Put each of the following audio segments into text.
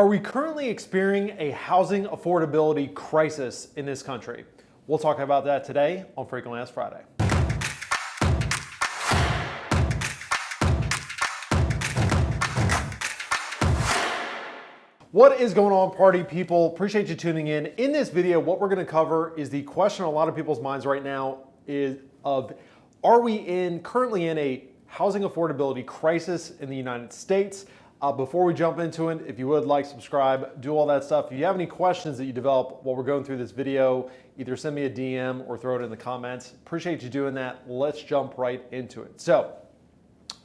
Are we currently experiencing a housing affordability crisis in this country? We'll talk about that today on Frequently Asked Friday. What is going on, party people? Appreciate you tuning in. In this video, what we're going to cover is the question on a lot of people's minds right now is of, are we currently in a housing affordability crisis in the United States? Before we jump into it, if you would like, subscribe, do all that stuff. If you have any questions that you develop while we're going through this video, either send me a DM or throw it in the comments. Appreciate you doing that. Let's jump right into it. So,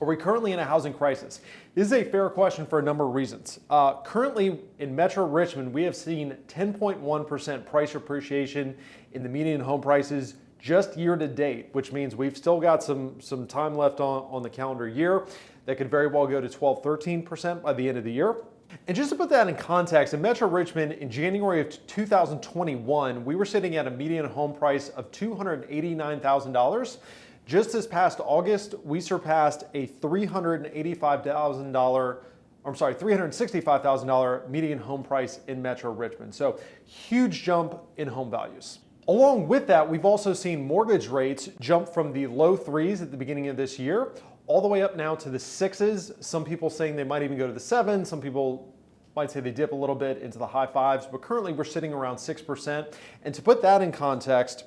are we currently in a housing crisis? This is a fair question for a number of reasons. Currently in Metro Richmond, we have seen 10.1% price appreciation in the median home prices just year to date, which means we've still got some time left on the calendar year. That could very well go to 12, 13% by the end of the year. And just to put that in context, in Metro Richmond in January of 2021, we were sitting at a median home price of $289,000. Just this past August, we surpassed a $365,000 median home price in Metro Richmond. So huge jump in home values. Along with that, we've also seen mortgage rates jump from the low threes at the beginning of this year all the way up now to the sixes. Some people saying they might even go to the sevens. Some people might say they dip a little bit into the high fives, but currently we're sitting around 6%. And to put that in context,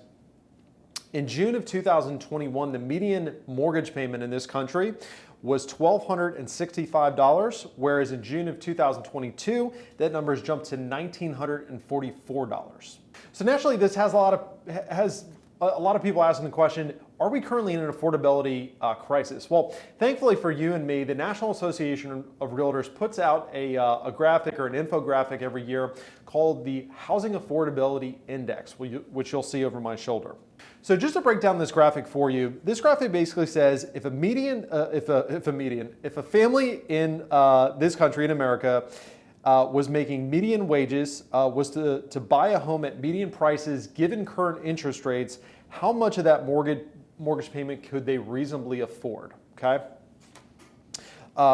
in June of 2021, the median mortgage payment in this country was $1,265, whereas in June of 2022, that number has jumped to $1,944. So naturally, this has a lot of people asking the question, are we currently in an affordability crisis? Well, thankfully for you and me, the National Association of Realtors puts out a graphic or an infographic every year called the Housing Affordability Index, which you'll see over my shoulder. So just to break down this graphic for you, this graphic basically says if a family in this country, in America, was making median wages, was to buy a home at median prices given current interest rates, how much of that mortgage payment could they reasonably afford, okay?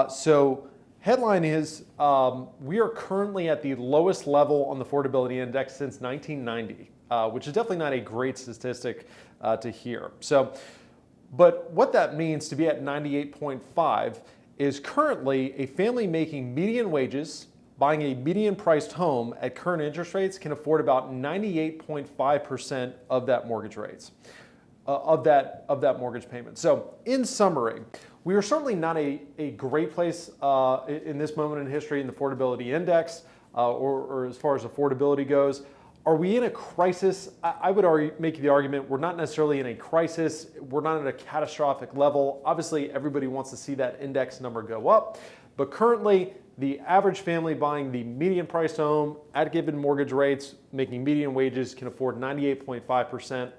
So headline is, we are currently at the lowest level on the affordability index since 1990, which is definitely not a great statistic to hear. So, but what that means to be at 98.5 is currently a family making median wages, buying a median priced home at current interest rates can afford about 98.5% of that mortgage rates, of that mortgage payment. So in summary, we are certainly not a great place in this moment in history in the affordability index or as far as affordability goes. Are we in a crisis? I would make the argument we're not necessarily in a crisis. We're not at a catastrophic level. Obviously, everybody wants to see that index number go up, but currently, the average family buying the median priced home at given mortgage rates, making median wages, can afford 98.5%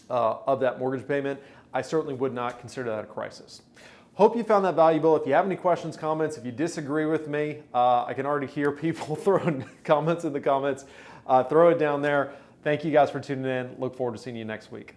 of that mortgage payment. I certainly would not consider that a crisis. Hope you found that valuable. If you have any questions, comments, if you disagree with me, I can already hear people throwing comments in the comments. Throw it down there. Thank you guys for tuning in. Look forward to seeing you next week.